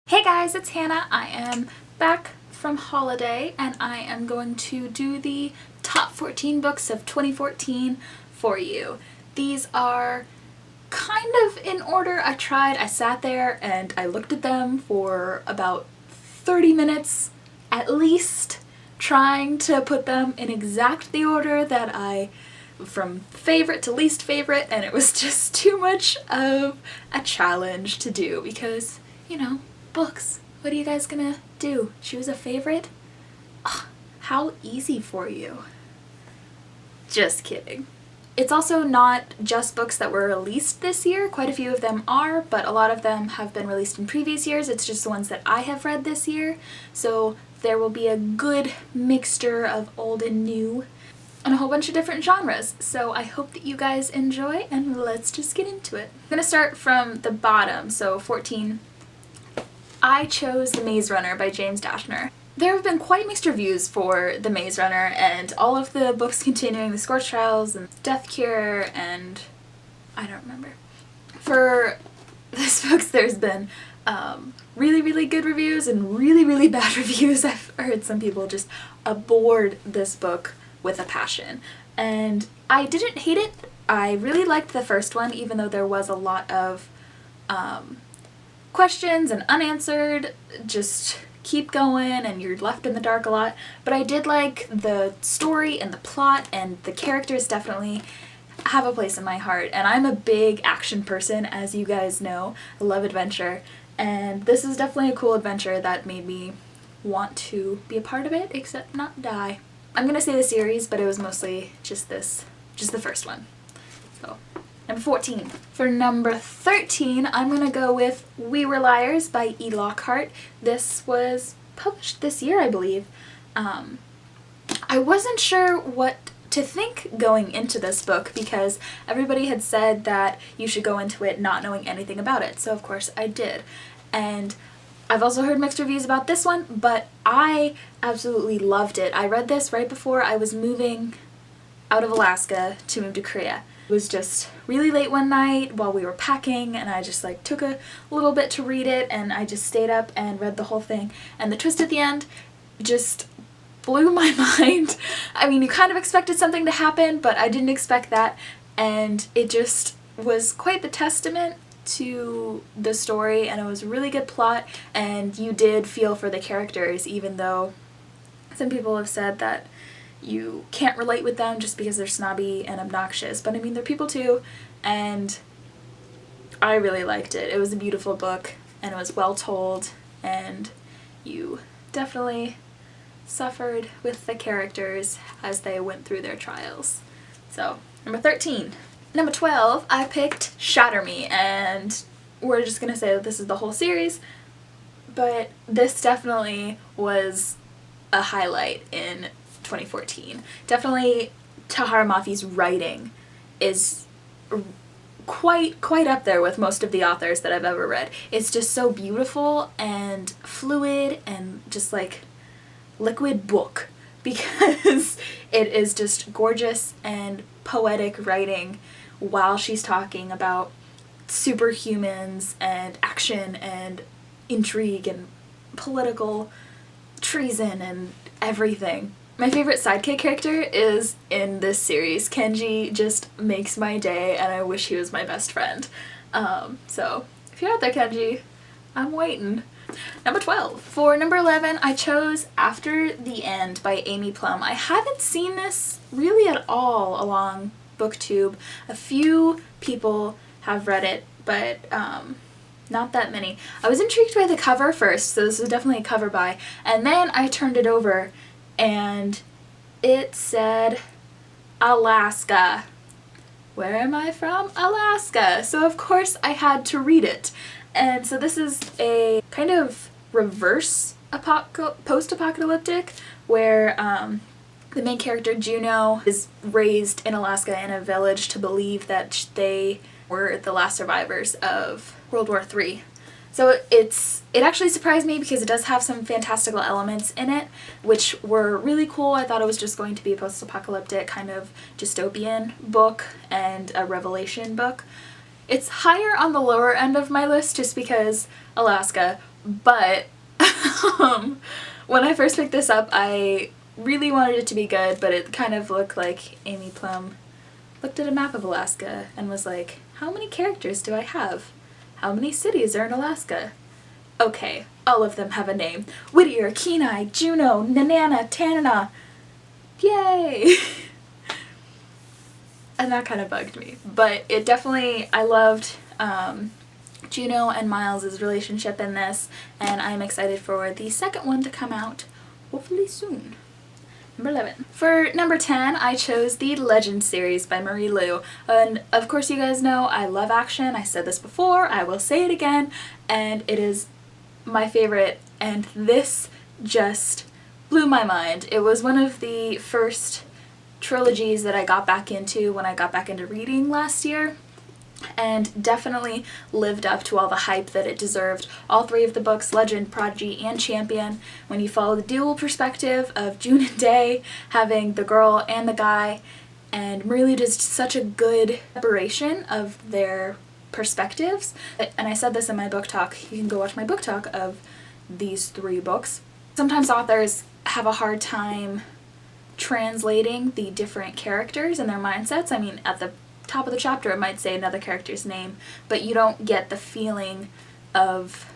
Hey guys, it's Hannah. I am back from holiday and I am going to do the top 14 books of 2014 for you. These are kind of in order. I sat there and I looked at them for about 30 minutes at least, trying to put them in exact the order that from favorite to least favorite, and it was just too much of a challenge to do because, you know, books. What are you guys gonna do? Choose a favorite? Ugh, how easy for you. Just kidding. It's also not just books that were released this year. Quite a few of them are, but a lot of them have been released in previous years. It's just the ones that I have read this year. So there will be a good mixture of old and new and a whole bunch of different genres. So I hope that you guys enjoy, and let's just get into it. I'm gonna start from the bottom, so 14. I chose The Maze Runner by James Dashner. There have been quite mixed reviews for The Maze Runner and all of the books continuing, the Scorch Trials and Death Cure, and I don't remember. For this book there's been really, really good reviews and really, really bad reviews. I've heard some people just adored this book with a passion, and I didn't hate it. I really liked the first one, even though there was a lot of questions and unanswered, just keep going and you're left in the dark a lot. But I did like the story and the plot, and the characters definitely have a place in my heart. And I'm a big action person, as you guys know. I love adventure, and this is definitely a cool adventure that made me want to be a part of it, except not die. I'm gonna say the series, but it was mostly just the first one. So, number 14. For number 13, I'm gonna go with We Were Liars by E. Lockhart. This was published this year, I believe. I wasn't sure what to think going into this book because everybody had said that you should go into it not knowing anything about it, so of course I did. And I've also heard mixed reviews about this one, but I absolutely loved it. I read this right before I was moving out of Alaska to move to Korea. It was just really late one night while we were packing, and I just took a little bit to read it, and I just stayed up and read the whole thing. And the twist at the end just blew my mind. I mean, you kind of expected something to happen, but I didn't expect that, and it just was quite the testament to the story, and it was a really good plot, and you did feel for the characters, even though some people have said that you can't relate with them just because they're snobby and obnoxious. But I mean, they're people too, and I really liked it. It was a beautiful book, and it was well told, and you definitely suffered with the characters as they went through their trials. So, number 13. Number 12, I picked Shatter Me, and we're just gonna say that this is the whole series, but this definitely was a highlight in 2014. Definitely Tahereh Mafi's writing is quite up there with most of the authors that I've ever read. It's just so beautiful and fluid and just like liquid book, because it is just gorgeous and poetic writing while she's talking about superhumans and action and intrigue and political treason and everything. My favorite sidekick character is in this series. Kenji just makes my day, and I wish he was my best friend. So if you're out there, Kenji, I'm waiting. Number 12. For number 11, I chose After the End by Amy Plum. I haven't seen this really at all along BookTube. A few people have read it, but not that many. I was intrigued by the cover first, so this was definitely a cover buy, and then I turned it over and it said Alaska. Where am I from? Alaska. So of course I had to read it. And so this is a kind of reverse post-apocalyptic, where the main character, Juno, is raised in Alaska in a village to believe that they were the last survivors of World War III. So it actually surprised me because it does have some fantastical elements in it, which were really cool. I thought it was just going to be a post-apocalyptic kind of dystopian book and a revelation book. It's higher on the lower end of my list just because Alaska, But when I first picked this up, I really wanted it to be good, but it kind of looked like Amy Plum looked at a map of Alaska and was like, how many characters do I have? How many cities are in Alaska? Okay, all of them have a name. Whittier, Kenai, Juneau, Nanana, Tanana. Yay! And that kind of bugged me. But it definitely, I loved Juneau and Miles' relationship in this, and I'm excited for the second one to come out hopefully soon. Number 11. For number 10, I chose the Legend series by Marie Lu. And of course you guys know I love action. I said this before, I will say it again, and it is my favorite, and this just blew my mind. It was one of the first trilogies that I got back into when I got back into reading last year, and definitely lived up to all the hype that it deserved. All three of the books, Legend, Prodigy, and Champion, when you follow the dual perspective of June and Day, having the girl and the guy, and really just such a good separation of their perspectives. And I said this in my book talk, you can go watch my book talk of these three books. Sometimes authors have a hard time translating the different characters and their mindsets. I mean, at the top of the chapter it might say another character's name, but you don't get the feeling of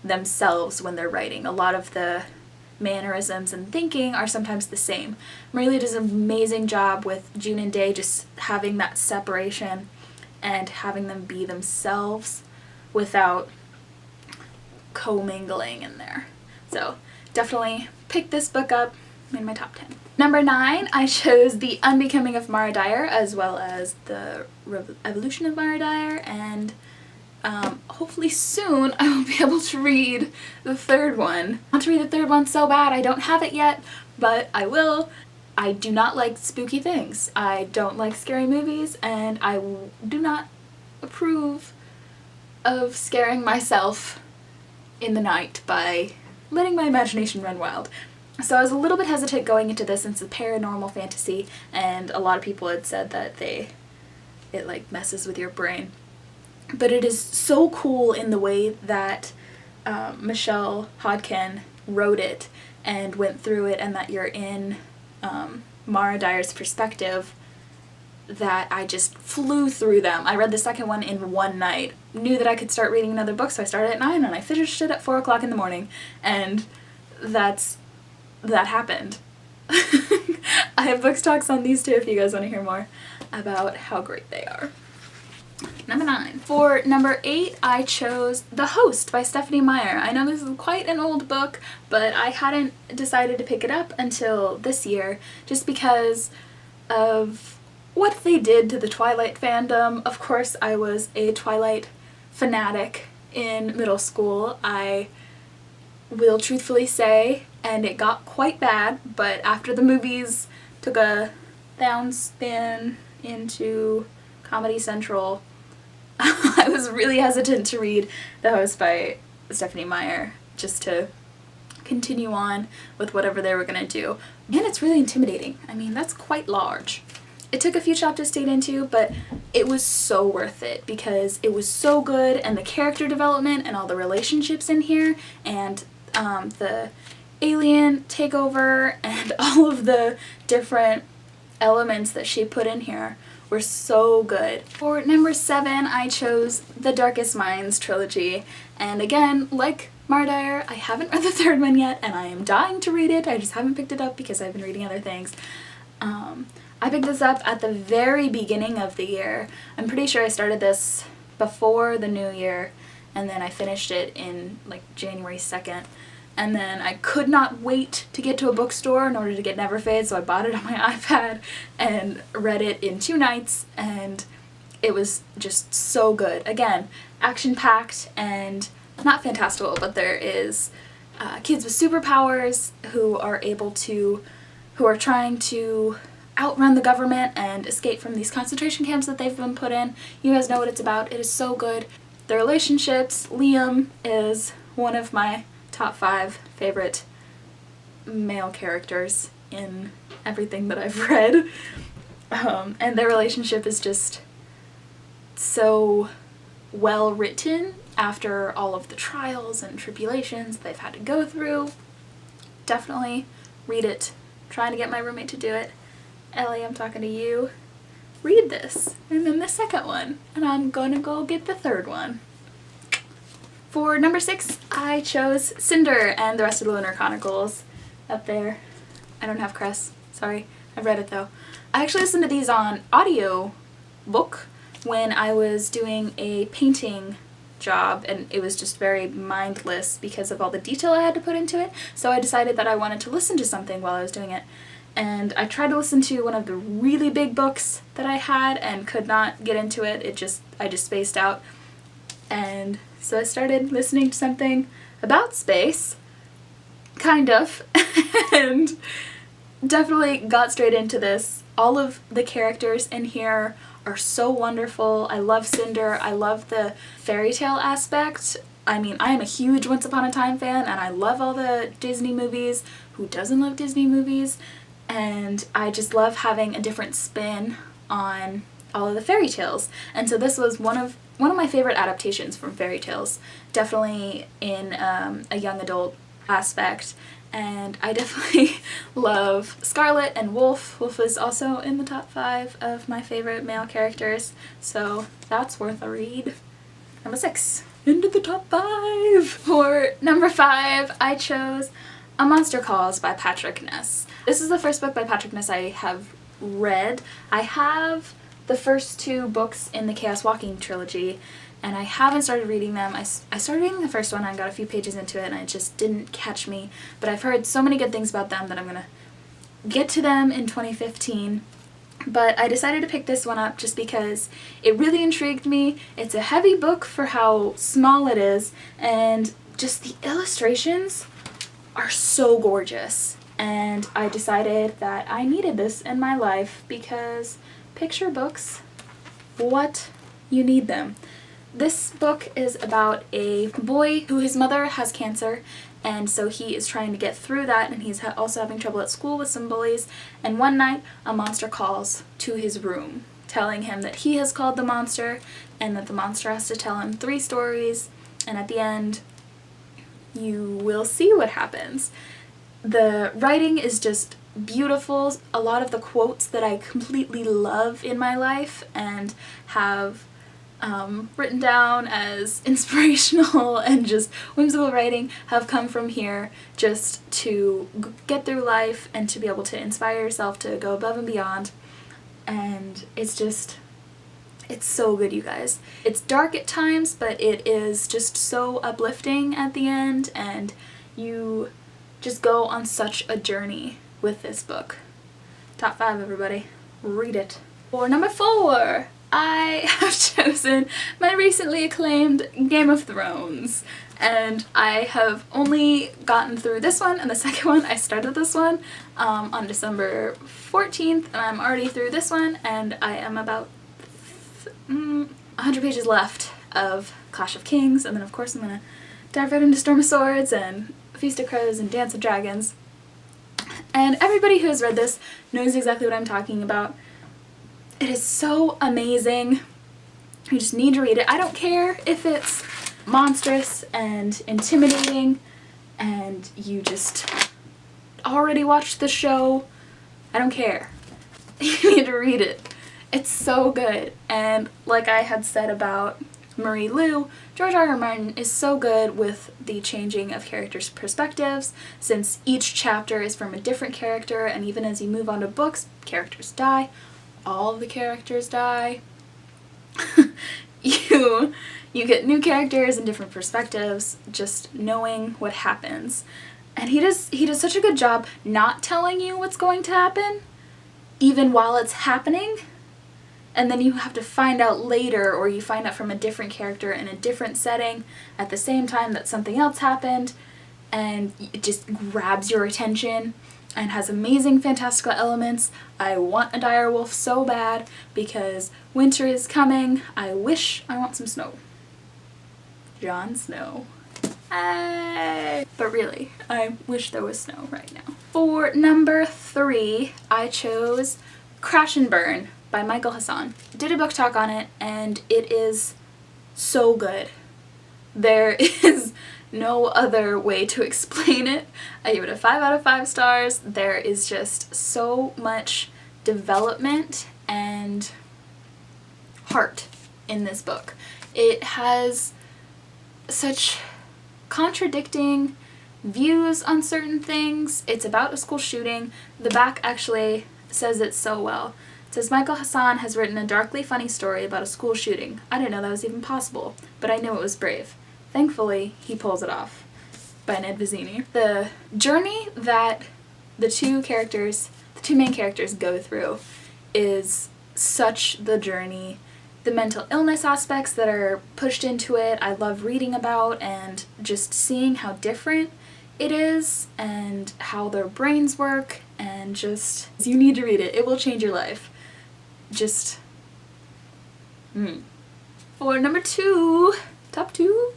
themselves when they're writing. A lot of the mannerisms and thinking are sometimes the same. Marie does an amazing job with June and Day, just having that separation and having them be themselves without commingling in there. So definitely pick this book up in my top 10. Number 9, I chose The Unbecoming of Mara Dyer, as well as The Evolution of Mara Dyer, and hopefully soon I will be able to read the third one. I want to read the third one so bad. I don't have it yet, but I will. I do not like spooky things. I don't like scary movies, and I do not approve of scaring myself in the night by letting my imagination run wild. So I was a little bit hesitant going into this since it's a paranormal fantasy, and a lot of people had said that it like messes with your brain. But it is so cool in the way that Michelle Hodkin wrote it and went through it, and that you're in Mara Dyer's perspective, that I just flew through them. I read the second one in one night. Knew that I could start reading another book, so I started at 9 and I finished it at 4 o'clock in the morning, and that happened. I have book talks on these too if you guys want to hear more about how great they are. Number 9. For number 8, I chose The Host by Stephanie Meyer. I know this is quite an old book, but I hadn't decided to pick it up until this year, just because of what they did to the Twilight fandom. Of course, I was a Twilight fanatic in middle school. I will truthfully say, and it got quite bad, but after the movies took a downspin into Comedy Central, I was really hesitant to read The Host by Stephanie Meyer, just to continue on with whatever they were going to do. And it's really intimidating. I mean, that's quite large. It took a few chapters to get into, but it was so worth it because it was so good, and the character development and all the relationships in here, and the alien takeover and all of the different elements that she put in here were so good. For number 7, I chose the Darkest Minds trilogy, and again, like Mara Dyer, I haven't read the third one yet, and I am dying to read it. I just haven't picked it up because I've been reading other things. I picked this up at the very beginning of the year. I'm pretty sure I started this before the new year, and then I finished it in like January 2nd. And then I could not wait to get to a bookstore in order to get Never Fade, so I bought it on my iPad and read it in 2 nights, and it was just so good. Again, action-packed and not fantastical, but there is kids with superpowers who are trying to outrun the government and escape from these concentration camps that they've been put in. You guys know what it's about. It is so good. The relationships, Liam is one of my top 5 favorite male characters in everything that I've read. And their relationship is just so well written. after all of the trials and tribulations they've had to go through. Definitely read it. Trying to get my roommate to do it. Ellie, I'm talking to you. Read this, and then the second one, and I'm gonna go get the third one. For number 6, I chose Cinder and the rest of the Lunar Chronicles up there. I don't have Cress, sorry. I've read it though. I actually listened to these on audio book when I was doing a painting job, and it was just very mindless because of all the detail I had to put into it, so I decided that I wanted to listen to something while I was doing it. And I tried to listen to one of the really big books that I had and could not get into it. I just spaced out. And so I started listening to something about space, kind of, and definitely got straight into this. All of the characters in here are so wonderful. I love Cinder. I love the fairy tale aspect. I mean, I am a huge Once Upon a Time fan, and I love all the Disney movies. Who doesn't love Disney movies? And I just love having a different spin on all of the fairy tales. And so this was one of my favorite adaptations from fairy tales, definitely in a young adult aspect. And I definitely love Scarlet and Wolf. Wolf is also in the top 5 of my favorite male characters, so that's worth a read. Number 6, into the top 5. For number 5, I chose A Monster Calls by Patrick Ness. This is the first book by Patrick Ness I have read. I have the first 2 books in the Chaos Walking trilogy, and I haven't started reading them. I started reading the first one, and I got a few pages into it, and it just didn't catch me. But I've heard so many good things about them that I'm gonna get to them in 2015. But I decided to pick this one up just because it really intrigued me. It's a heavy book for how small it is, and just the illustrations are so gorgeous. And I decided that I needed this in my life because picture books, what? You need them. This book is about a boy who his mother has cancer, and so he is trying to get through that, and he's also having trouble at school with some bullies. And one night a monster calls to his room, telling him that he has called the monster and that the monster has to tell him 3 stories, and at the end you will see what happens. The writing is just beautiful. A lot of the quotes that I completely love in my life and have written down as inspirational and just whimsical writing have come from here, just to get through life and to be able to inspire yourself to go above and beyond. And it's so good, you guys. It's dark at times, but it is just so uplifting at the end, and you just go on such a journey with this book. Top 5, everybody. Read it. For number 4, I have chosen my recently acclaimed Game of Thrones. And I have only gotten through this one and the second one. I started this one on December 14th, and I'm already through this one, and I am about 100 pages left of Clash of Kings, and then of course I'm gonna dive right into Storm of Swords and Feast of Crows and Dance of Dragons. And everybody who has read this knows exactly what I'm talking about. It is so amazing. You just need to read it. I don't care if it's monstrous and intimidating and you just already watched the show. I don't care. You need to read it. It's so good. And like I had said about Marie Lu, George R. R. Martin is so good with the changing of characters' perspectives, since each chapter is from a different character, and even as you move on to books, characters die. All of the characters die. You get new characters and different perspectives, just knowing what happens. And he does such a good job not telling you what's going to happen, even while it's happening. And then you have to find out later, or you find out from a different character in a different setting at the same time that something else happened, and it just grabs your attention and has amazing fantastical elements. I want a dire wolf so bad because winter is coming. I want some snow. Jon Snow. Hey! But really, I wish there was snow right now. For number 3, I chose Crash and Burn by Michael Hassan. Did a book talk on it, and it is so good. There is no other way to explain it. I give it a 5 out of 5 stars. There is just so much development and heart in this book. It has such contradicting views on certain things. It's about a school shooting. The back actually says it so well. It says, Michael Hassan has written a darkly funny story about a school shooting. I didn't know that was even possible, but I knew it was brave. Thankfully, he pulls it off. By Ned Vizzini. The journey that the two main characters go through is such the journey. The mental illness aspects that are pushed into it, I love reading about, and just seeing how different it is and how their brains work, and just, you need to read it. It will change your life. Just, For number 2, top two,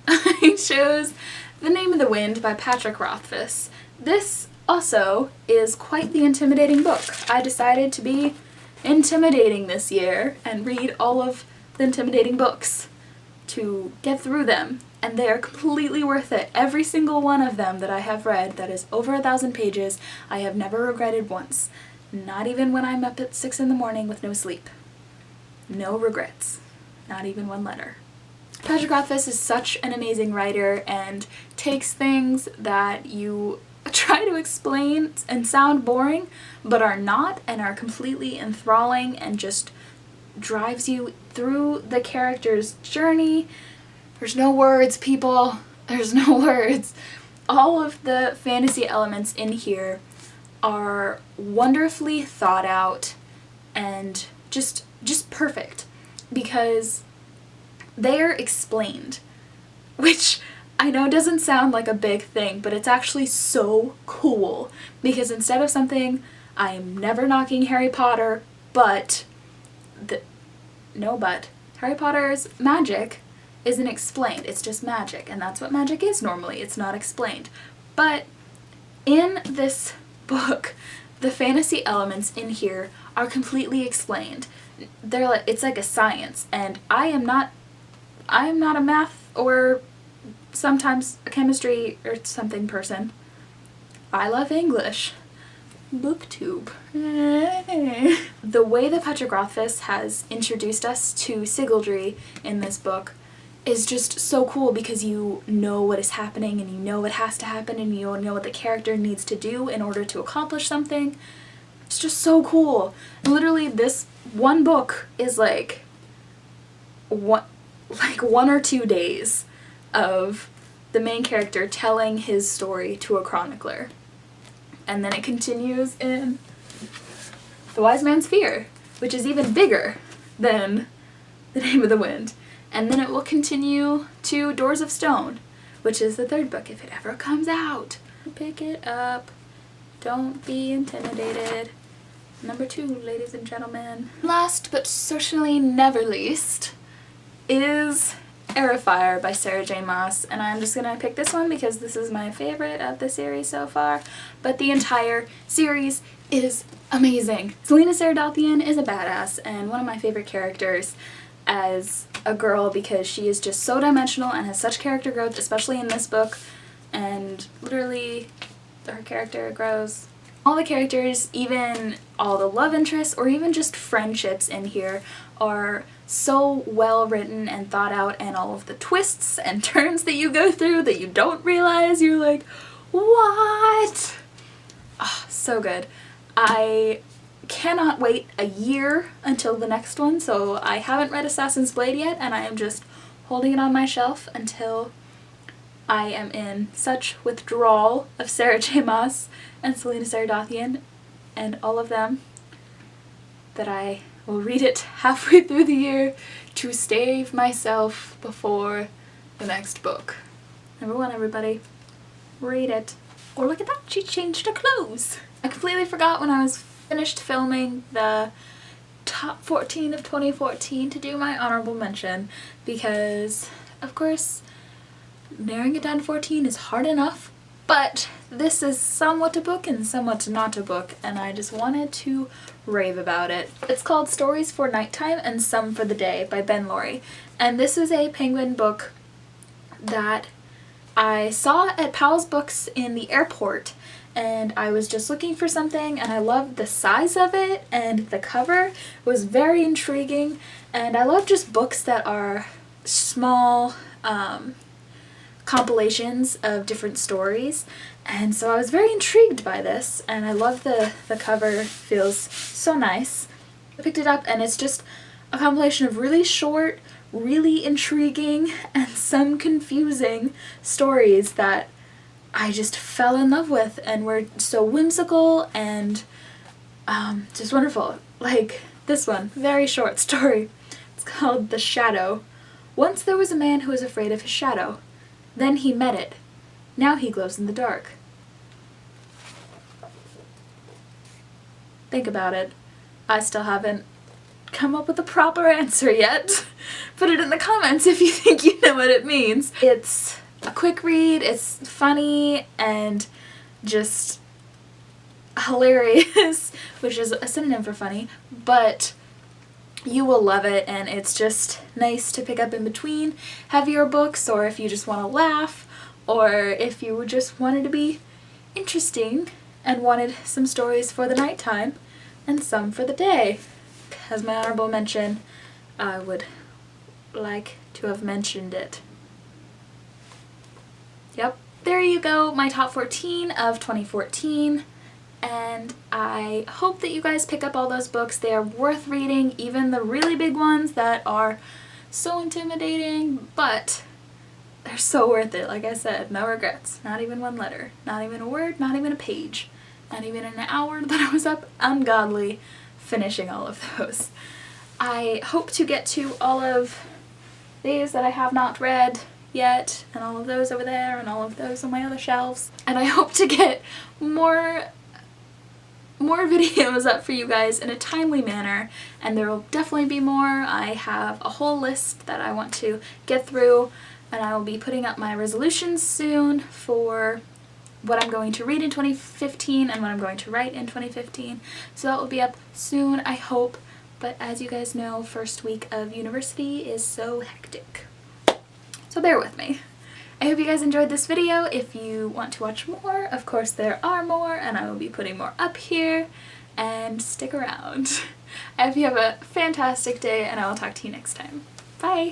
I chose The Name of the Wind by Patrick Rothfuss. This also is quite the intimidating book. I decided to be intimidating this year and read all of the intimidating books to get through them, and they are completely worth it. Every single one of them that I have read that is over 1,000 pages, I have never regretted once. Not even when I'm up at 6 in the morning with no sleep. No regrets. Not even one letter. Patrick Rothfuss is such an amazing writer and takes things that you try to explain and sound boring, but are not, and are completely enthralling, and just drives you through the character's journey. There's no words, people. There's no words. All of the fantasy elements in here are wonderfully thought out and just perfect, because they're explained, which I know doesn't sound like a big thing, but it's actually so cool, because instead of something, I am never knocking Harry Potter, but Harry Potter's magic isn't explained. It's just magic, and that's what magic is normally. It's not explained. But in this book, the fantasy elements in here are completely explained. It's like a science, and I am not a math or sometimes a chemistry or something person. I love English. Booktube. The way that Patrick Rothfuss has introduced us to Sigildry in this book is just so cool, because you know what is happening, and you know what has to happen, and you know what the character needs to do in order to accomplish something. It's just so cool. Literally, this one book is like 1 or 2 days of the main character telling his story to a chronicler. And then it continues in The Wise Man's Fear, which is even bigger than The Name of the Wind. And then it will continue to Doors of Stone, which is the 3rd book, if it ever comes out. Pick it up. Don't be intimidated. Number 2, ladies and gentlemen. Last but certainly never least is Erafire by Sarah J. Maas, and I'm just gonna pick this one because this is my favorite of the series so far, but the entire series is amazing. Selena Saradathian is a badass and one of my favorite characters as a girl, because she is just so dimensional and has such character growth, especially in this book, and literally her character grows. All the characters, even all the love interests, or even just friendships in here, are so well written and thought out, and all of the twists and turns that you go through that you don't realize, you're like, what? Oh, so good. I cannot wait a year until the next one, so I haven't read Assassin's Blade yet, and I am just holding it on my shelf until I am in such withdrawal of Sarah J. Maas and Selena Saradathian and all of them that I will read it halfway through the year to save myself before the next book. Number 1, everybody, read it. Or look at that, she changed her clothes. I completely forgot when I was finished filming the top 14 of 2014 to do my honorable mention, because of course narrowing it down to 14 is hard enough, But this is somewhat a book and somewhat not a book, and I just wanted to rave about it. It's called Stories for Nighttime and Some for the Day by Ben Laurie, and this is a Penguin book that I saw at Powell's Books in the airport, and I was just looking for something, and I loved the size of it, and the cover was very intriguing, and I love just books that are small compilations of different stories, and so I was very intrigued by this, and I love the cover. Feels so nice. I picked it up, and it's just a compilation of really short, really intriguing, and some confusing stories that I just fell in love with and were so whimsical and just wonderful. Like this one, very short story. It's called The Shadow. Once there was a man who was afraid of his shadow. Then he met it. Now he glows in the dark. Think about it. I still haven't come up with a proper answer yet. Put it in the comments if you think you know what it means. It's a quick read, it's funny, and just hilarious, which is a synonym for funny, but you will love it, and it's just nice to pick up in between heavier books, or if you just want to laugh, or if you just wanted to be interesting and wanted some stories for the nighttime and some for the day. As my honorable mention, I would like to have mentioned it. Yep, there you go, my top 14 of 2014. And I hope that you guys pick up all those books. They are worth reading, even the really big ones that are so intimidating, but they're so worth it. Like I said, no regrets. Not even one letter, not even a word, not even a page, not even an hour that I was up ungodly finishing all of those. I hope to get to all of these that I have not read yet, and all of those over there, and all of those on my other shelves. And I hope to get more videos up for you guys in a timely manner, and there will definitely be more. I have a whole list that I want to get through, and I will be putting up my resolutions soon for what I'm going to read in 2015 and what I'm going to write in 2015. So that will be up soon, I hope, but as you guys know, first week of university is so hectic. So bear with me. I hope you guys enjoyed this video. If you want to watch more, of course there are more, and I will be putting more up here, and stick around. I hope you have a fantastic day, and I will talk to you next time. Bye!